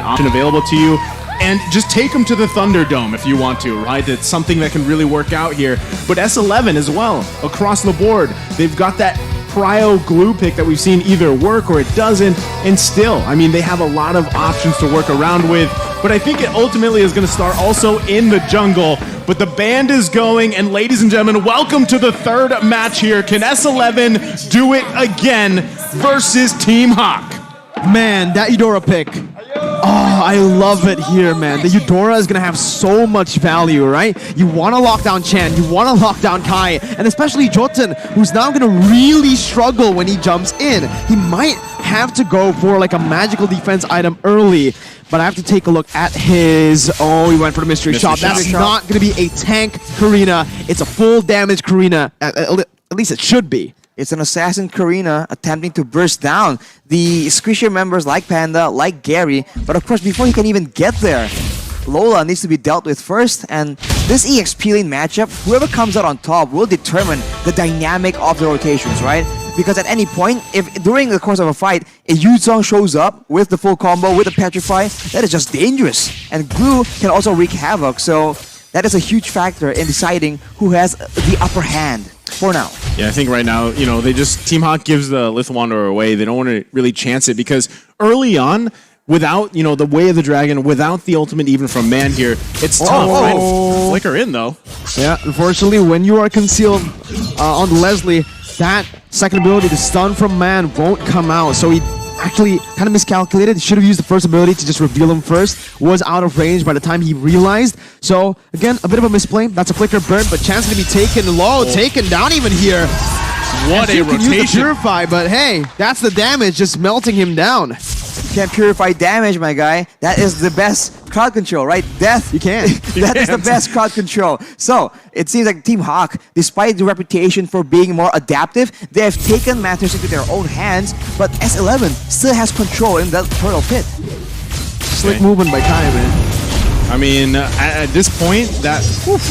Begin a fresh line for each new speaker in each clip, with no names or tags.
option available to you. And just take them to the Thunderdome if you want to, right? It's something that can really work out here. But S11 as well, across the board, they've got that Cryo glue pick that we've seen either work or it doesn't. And still, I mean, they have a lot of options to work around with. But I think it ultimately is going to start also in the jungle. But the band is going, and ladies and gentlemen, welcome to the third match here. Can S11 do it again versus Team Hawk?
Man, that Eudora pick. Oh, I love it here, man. The Eudora is going to have so much value, right? You want to lock down Chan, you want to lock down Kai, and especially Jotun, who's now going to really struggle when he jumps in. He might have to go for like a magical defense item early, but I have to take a look at his... Oh, he went for the mystery shot. That's not going to be a tank Karina. It's a full damage Karina. At least it should be.
It's an assassin Karina attempting to burst down the Squisher members like Panda, like Gary. But of course, before he can even get there, Lola needs to be dealt with first. And this EXP lane matchup, whoever comes out on top will determine the dynamic of the rotations, right? Because at any point, if during the course of a fight, a Yuzong shows up with the full combo, with a Petrify, that is just dangerous. And Glue can also wreak havoc. So that is a huge factor in deciding who has the upper hand. For now.
Yeah, I think right now, you know, Team Hawk gives the Lith Wanderer away. They don't want to really chance it because early on, without, you know, the Way of the Dragon, without the ultimate even from Man here, it's tough, right? Flicker in, though.
Yeah, unfortunately, when you are concealed on Leslie, that second ability, the stun from Man, won't come out. So he actually kind of miscalculated. He should have used the first ability to just reveal him first. Was out of range by the time he realized. So, again, a bit of a misplay. That's a flicker burn, but chance going to be taken low, taken down even here.
What a rotation.
Use the Purify, but hey, that's the damage, just melting him down.
You can't purify damage, my guy. That is the best crowd control, right? Death.
You can't.
That is the best crowd control. So, it seems like Team Hawk, despite the reputation for being more adaptive, they have taken matters into their own hands, but S11 still has control in that turtle pit.
Slick movement by Kai, man.
I mean, at this point, that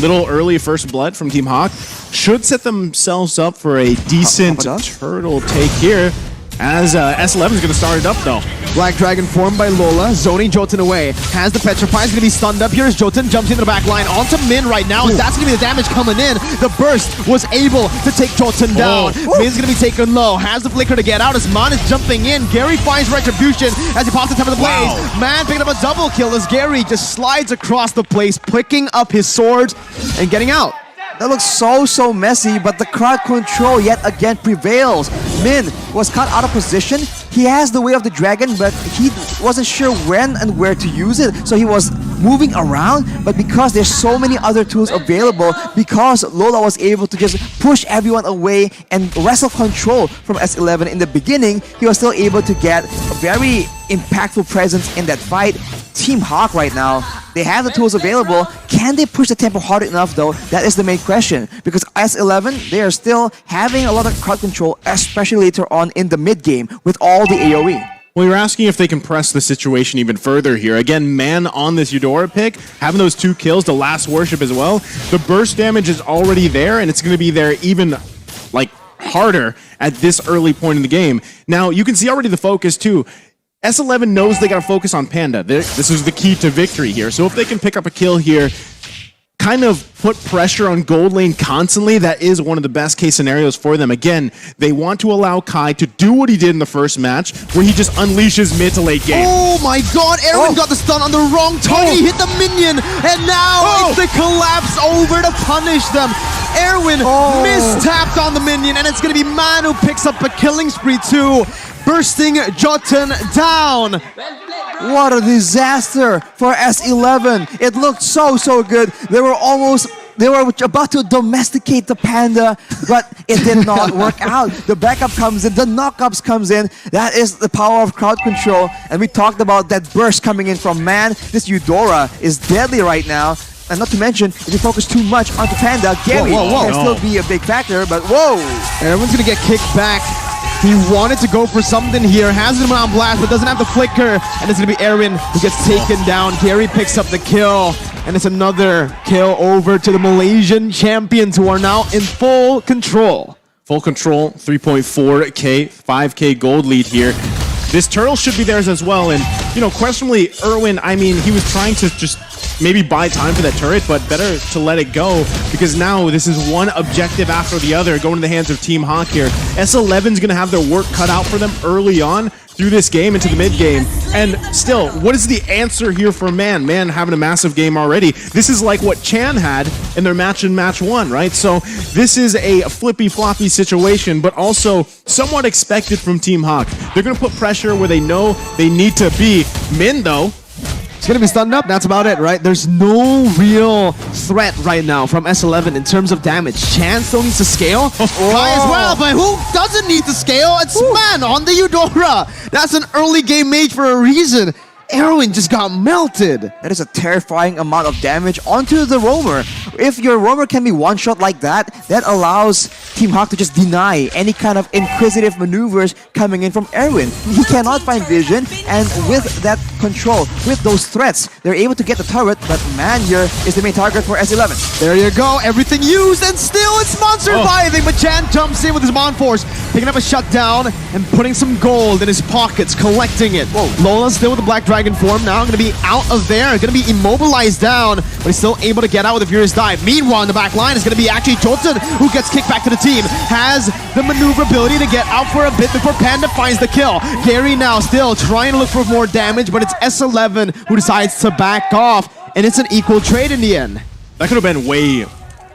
little early first blood from Team Hawk should set themselves up for a decent turtle take here. As S11 is going to start it up, though.
Black Dragon formed by Lola, zoning Jotun away. Has the Petrify, is going to be stunned up. Here's Jotun, jumps into the back line onto Min right now, and that's going to be the damage coming in. The burst was able to take Jotun down. Min's going to be taken low, has the flicker to get out as Man is jumping in. Gary finds retribution as he pops the top of the blaze. Man picking up a double kill as Gary just slides across the place, picking up his sword and getting out.
That looks so messy, but the crowd control yet again prevails. Min was caught out of position. He has the Way of the Dragon, but he wasn't sure when and where to use it. So he was moving around, but because there's so many other tools available, because Lola was able to just push everyone away and wrestle control from S11 in the beginning, he was still able to get a very impactful presence in that fight. Team Hawk right now, they have the tools available. Can they push the tempo hard enough though? That is the main question. Because S11, they are still having a lot of crowd control, especially later on in the mid game with all the AoE.
Well, you're asking if they can press the situation even further here. Again, Man on this Eudora pick, having those 2 kills, the last worship as well. The burst damage is already there, and it's going to be there even like harder at this early point in the game. Now, you can see already the focus too. S11 knows they got to focus on Panda. This is the key to victory here. So if they can pick up a kill here, kind of put pressure on gold lane constantly, that is one of the best case scenarios for them. Again, they want to allow Kai to do what he did in the first match, where he just unleashes mid to late game.
Oh my god, Erwin got the stun on the wrong target. He hit the minion, and now it's the collapse over to punish them. Erwin mistapped on the minion, and it's going to be Man who picks up a killing spree too, bursting Jotun down.
What a disaster for S11. It looked so good. They were about to domesticate the Panda, but it did not work out. The backup comes in, the knockups comes in. That is the power of crowd control. And we talked about that burst coming in from Man. This Eudora is deadly right now. And not to mention, if you focus too much onto Panda, Gary can still be a big factor, but
Everyone's gonna get kicked back. He wanted to go for something here, has him on blast, but doesn't have the flicker, and it's gonna be Erwin who gets taken down. Gary picks up the kill, and it's another kill over to the Malaysian champions who are now in full control.
Full control, 3.4K, 5K gold lead here. this turtle should be theirs as well. And, you know, questionably, Erwin, I mean, he was trying to just maybe buy time for that turret, but better to let it go because now this is one objective after the other going to the hands of Team Hawk here. S11's going to have their work cut out for them early on through this game into the mid game. And still, what is the answer here for Man? Man having a massive game already. This is like what Chan had in their match in match 1, right? So this is a flippy-floppy situation, but also somewhat expected from Team Hawk. They're going to put pressure where they know they need to be. Min, though,
it's going to be stunned up. That's about it, right? There's no real threat right now from S11 in terms of damage. Chan still needs to scale. Kai as well, but who doesn't need to scale? It's Man on the Eudora. That's an early game mage for a reason. Erwin just got melted.
That is a terrifying amount of damage onto the roamer. If your roamer can be one-shot like that, that allows Team Hawk to just deny any kind of inquisitive maneuvers coming in from Erwin. He cannot find vision, and with that control, with those threats, they're able to get the turret, but Man here is the main target for S11.
There you go, everything used, and still it's Monster surviving, but Chan jumps in with his Mon Force, picking up a shutdown and putting some gold in his pockets, collecting it. Lola still with the Black Dragon form now, going to be out of there, going to be immobilized down, but he's still able to get out with a Furious Dive. Meanwhile, in the back line is going to be actually Jotun, who gets kicked back to the team, has the maneuverability to get out for a bit before Panda finds the kill. Gary now still trying to look for more damage, but it's S11 who decides to back off, and it's an equal trade in the end.
that could have been way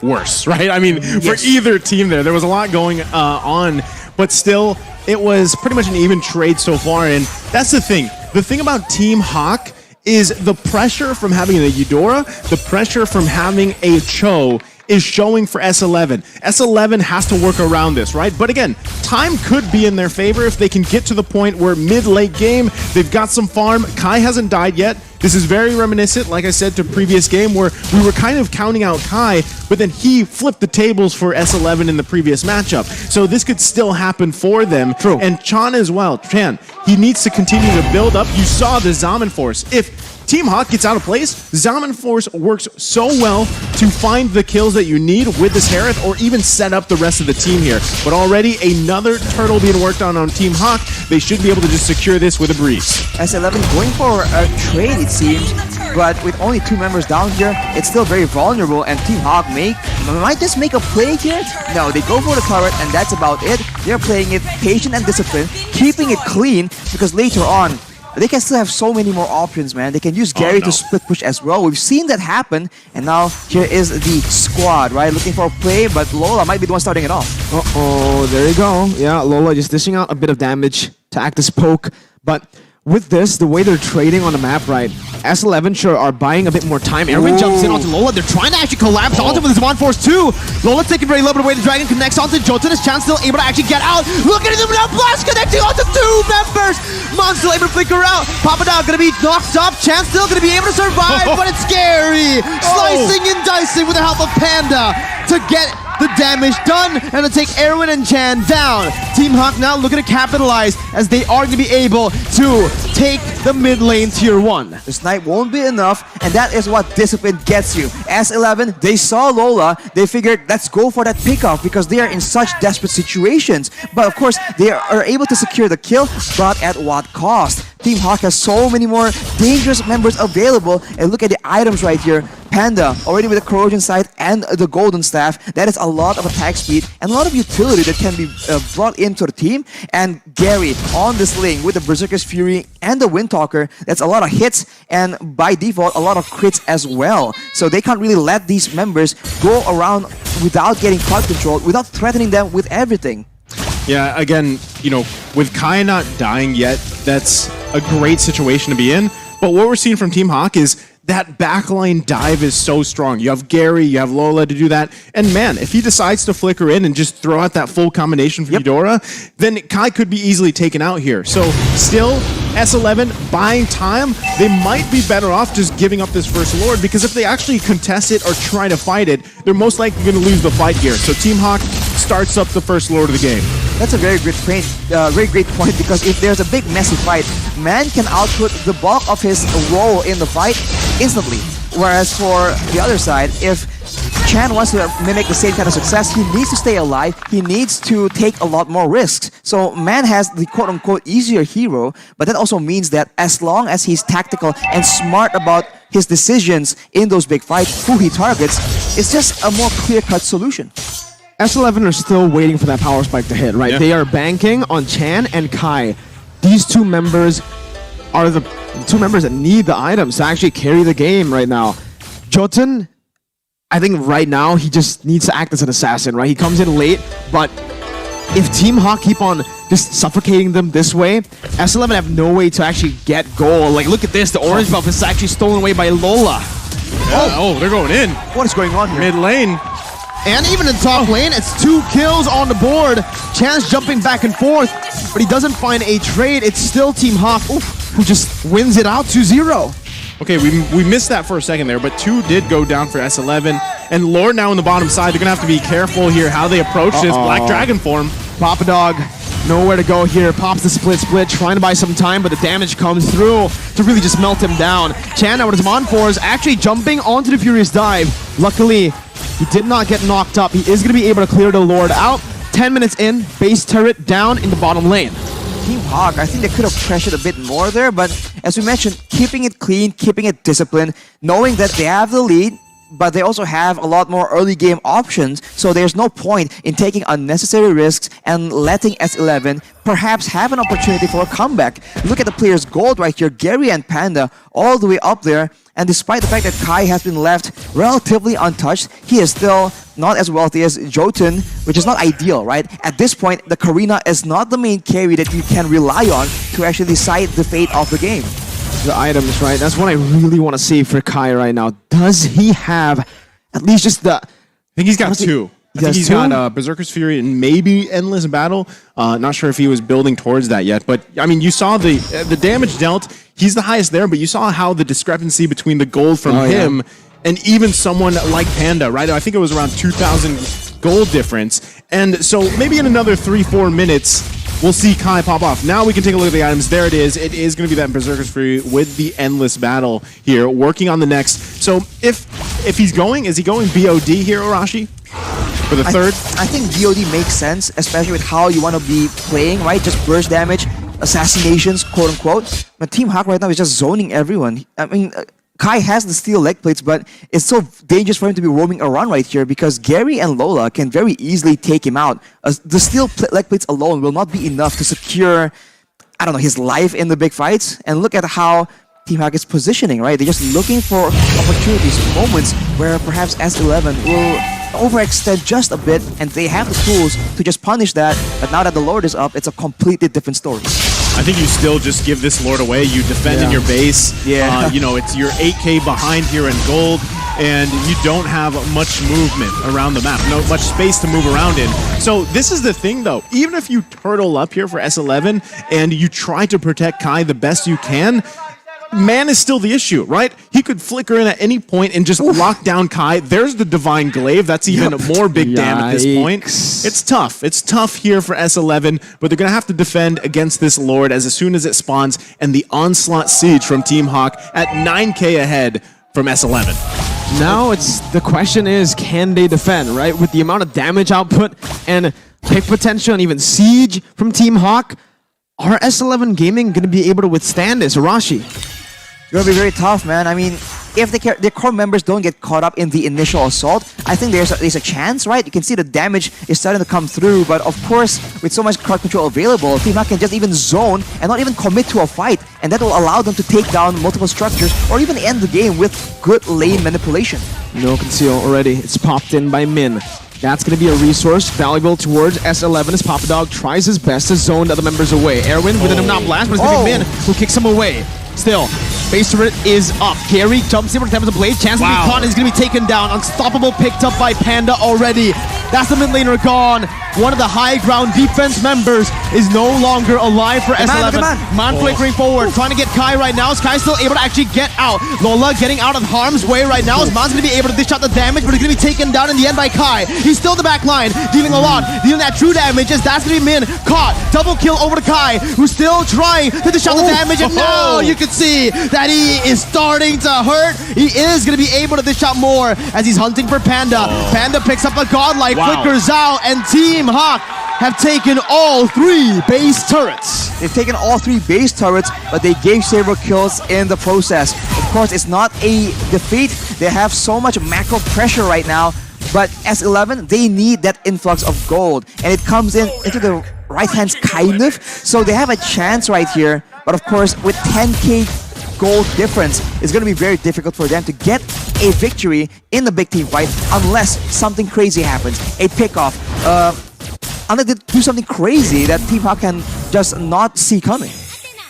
worse, right? I mean, for either team there was a lot going on, but still, it was pretty much an even trade so far, and that's the thing. The thing about Team Hawk is the pressure from having a Eudora, the pressure from having a Cho is showing for S11. S11 has to work around this, right? But again, time could be in their favor if they can get to the point where mid-late game, they've got some farm. Kai hasn't died yet. This is very reminiscent, like I said, to previous game where we were kind of counting out Kai, but then he flipped the tables for S11 in the previous matchup. So this could still happen for them.
True.
And Chan as well. Chan, he needs to continue to build up. You saw the Zaman Force. If Team Hawk gets out of place, Zaman Force works so well to find the kills that you need with this Harith or even set up the rest of the team here. But already another turtle being worked on Team Hawk. They should be able to just secure this with a breeze.
S11 going for a trade, it seems, but with only 2 members down here, it's still very vulnerable, and Team Hawk might just make a play here. No, they go for the turret, and that's about it. They're playing it patient and disciplined, keeping it clean, because later on, they can still have so many more options, man. They can use Gary to split push as well. We've seen that happen, and now here is the squad, right? Looking for a play, but Lola might be the one starting it off.
Uh-oh, there you go. Yeah, Lola just dishing out a bit of damage to act as poke, but with this, the way they're trading on the map, right, S11 sure are buying a bit more time. Erwin jumps in onto Lola. They're trying to actually collapse onto with his Mon Force too. Lola taking very little bit away. The Dragon connects onto Jotun. His Chan still able to actually get out. Look at him now. Blast connecting onto 2 members. Mon still able to flicker out. Papadao gonna be knocked up. Chan still gonna be able to survive, but it's scary. Slicing and dicing with the help of Panda to get the damage done and to take Erwin and Chan down. Team Hawk now looking to capitalize as they are going to be able to take the mid lane tier 1.
The snipe won't be enough, and that is what discipline gets you. S11, they saw Lola, they figured, let's go for that pickoff because they are in such desperate situations. But of course, they are able to secure the kill, but at what cost? Team Hawk has so many more dangerous members available, and look at the items right here. Panda, already with the corrosion sight and the golden staff. That is a lot of attack speed and a lot of utility that can be brought into the team. And Gary on this lane with the Berserker's Fury and the Windtalker. That's a lot of hits and by default a lot of crits as well. So they can't really let these members go around without getting crowd control, without threatening them with everything.
Yeah, again, you know, with Kai not dying yet, that's a great situation to be in. But what we're seeing from Team Hawk is that backline dive is so strong. You have Gary, you have Lola to do that. And man, if he decides to flicker in and just throw out that full combination for Eudora, then Kai could be easily taken out here. So still, S11 buying time, they might be better off just giving up this first Lord, because if they actually contest it or try to fight it, they're most likely going to lose the fight here. So Team Hawk starts up the first Lord of the game.
That's a very great point, because if there's a big messy fight, Man can output the bulk of his role in the fight instantly. Whereas for the other side, if Chan wants to mimic the same kind of success, he needs to stay alive, he needs to take a lot more risks. So Man has the quote-unquote easier hero, but that also means that as long as he's tactical and smart about his decisions in those big fights, who he targets, it's just a more clear-cut solution.
S11 are still waiting for that power spike to hit, right?
Yeah.
They are banking on Chan and Kai. These two members are the two members that need the items to actually carry the game right now. Jotun, I think right now he just needs to act as an assassin, right? He comes in late, but if Team Hawk keep on just suffocating them this way, S11 have no way to actually get goal. Like, look at this, the orange buff is actually stolen away by Lola.
Oh, they're going in.
What is going on here?
Mid lane.
And even in top lane, it's 2 kills on the board. Chan's jumping back and forth, but he doesn't find a trade. It's still Team Hawk who just wins it out 2-0.
Okay, we missed that for a second there, but 2 did go down for S11. And Lord now on the bottom side, they're going to have to be careful here how they approach this Black Dragon form.
Papa Dog, nowhere to go here. Pops the split, trying to buy some time, but the damage comes through to really just melt him down. Chan, now with his on 4s, actually jumping onto the Furious Dive. Luckily, he did not get knocked up. He is going to be able to clear the Lord out. 10 minutes in, base turret down in the bottom lane.
Team Hawk, I think they could have pressured a bit more there, but as we mentioned, keeping it clean, keeping it disciplined, knowing that they have the lead, but they also have a lot more early game options, so there's no point in taking unnecessary risks and letting S11 perhaps have an opportunity for a comeback. Look at the players' gold right here, Gary and Panda all the way up there, and despite the fact that Kai has been left relatively untouched, he is still not as wealthy as Jotun, which is not ideal, right? At this point, the Karina is not the main carry that you can rely on to actually decide the fate of the game.
The items, right? That's what I really want to see for Kai right now. Does he have at least just the...
I think he's got 2. I think he's got Berserker's Fury and maybe Endless Battle. Not sure if he was building towards that yet, but I mean, you saw the damage dealt. He's the highest there, but you saw how the discrepancy between the gold from him and even someone like Panda, right? I think it was around 2,000 gold difference. And so maybe in another 3-4 minutes, we'll see Kai pop off. Now we can take a look at the items. There it is. It is going to be that Berserker's Fury with the Endless Battle here, working on the next. So if he's going, is he going BOD here, Arashi? For the third?
I think BOD makes sense, especially with how you want to be playing, right? Just burst damage, assassinations, quote unquote. But Team Hawk right now is just zoning everyone. I mean, Kai has the steel leg plates, but it's so dangerous for him to be roaming around right here because Gary and Lola can very easily take him out. The steel leg plates alone will not be enough to secure, I don't know, his life in the big fights. And look at how Team Hawk is positioning, right? They're just looking for opportunities, moments where perhaps S11 will overextend just a bit, and they have the tools to just punish that. But now that the Lord is up, it's a completely different story.
I think you still just give this Lord away. You defend in your base.
Yeah.
You know, it's your 8K behind here in gold, and you don't have much movement around the map. No much space to move around in. So this is the thing, though. Even if you turtle up here for S11 and you try to protect Kai the best you can, man is still the issue, right? He could flicker in at any point and just lock down Kai. There's the Divine Glaive. That's even more big damn at this point. It's tough. It's tough here for S11, but they're going to have to defend against this Lord as soon as it spawns, and the Onslaught Siege from Team Hawk at 9K ahead from S11.
Now it's the question is, can they defend, right? With the amount of damage output and pick potential and even siege from Team Hawk, are S11 Gaming going to be able to withstand this? Arashi?
It's going to be very tough, man. I mean, if their core members don't get caught up in the initial assault, I think there's a chance, right? You can see the damage is starting to come through, but of course, with so much crowd control available, Team Hawk can just even zone and not even commit to a fight, and that will allow them to take down multiple structures or even end the game with good lane manipulation.
No conceal already. It's popped in by Min. That's going to be a resource valuable towards S11 as Papa Dog tries his best to zone the other members away. Erwin with an not blast, but it's going to be Min who kicks him away. Still, base turret is up. Gary jumps in with the blade. Chance to be caught. He's going to be taken down. Unstoppable picked up by Panda already. That's the mid laner gone. One of the high ground defense members is no longer alive for S11. Man flickering forward, trying to get Kai right now. Is Kai still able to actually get out? Lola getting out of harm's way right now. Man's going to be able to dish out the damage, but he's going to be taken down in the end by Kai. He's still in the back line, dealing a lot, dealing that true damage. As that's going to be Min caught. Double kill over to Kai, who's still trying to dish out the damage. And now you can see that he is starting to hurt. He is going to be able to dish out more as he's hunting for Panda. Panda picks up a godlike, flickers out, and Team Hawk have taken all 3 base turrets.
They've taken all 3 base turrets, but they gave several kills in the process. Of course, it's not a defeat. They have so much macro pressure right now, but S11, they need that influx of gold, and it comes into the right hands kind of, so they have a chance right here. But of course, with 10k gold difference, it's going to be very difficult for them to get a victory in the big team fight unless something crazy happens, a pickoff, unless they do something crazy that Team Hawk can just not see coming.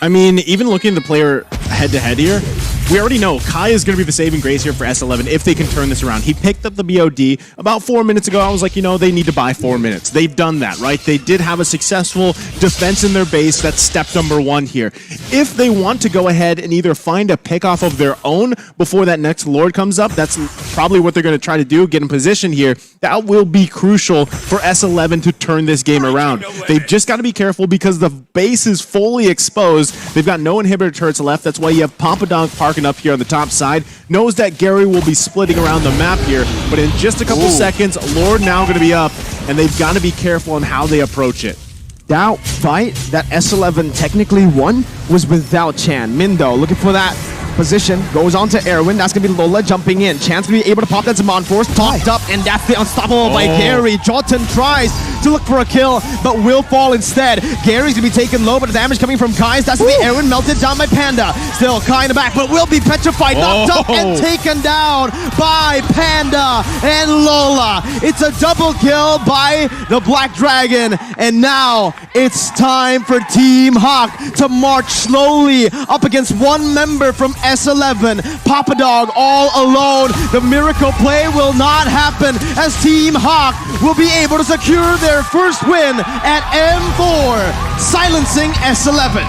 I mean, even looking at the player head-to-head here, we already know Kai is going to be the saving grace here for S11 if they can turn this around. He picked up the BOD about 4 minutes ago. I was like, you know, they need to buy 4 minutes. They've done that, right? They did have a successful defense in their base. That's step number 1 here. If they want to go ahead and either find a pickoff of their own before that next Lord comes up, that's probably what they're going to try to do, get in position here. That will be crucial for S11 to turn this game around. They've just got to be careful because the base is fully exposed. They've got no inhibitor turrets left. That's why you have Pompadonk parking up here on the top side. Knows that Gary will be splitting around the map here, but in just a couple seconds, Lord now going to be up, and they've got to be careful on how they approach it.
That fight that S11 technically won was without Chan. Mindo looking for that position, goes on to Erwin. That's gonna be Lola jumping in. Chance to be able to pop that Zaman Force, topped up, and that's the unstoppable by Gary. Jotun tries to look for a kill, but will fall instead. Gary's gonna be taken low, but the damage coming from Kai's. That's gonna be Erwin melted down by Panda. Still Kai in the back, but will be petrified, knocked up, and taken down by Panda and Lola. It's a double kill by the Black Dragon, and now it's time for Team Hawk to march slowly up against one member from S11. Papadog all alone. The miracle play will not happen as Team Hawk will be able to secure their first win at M4, silencing S11.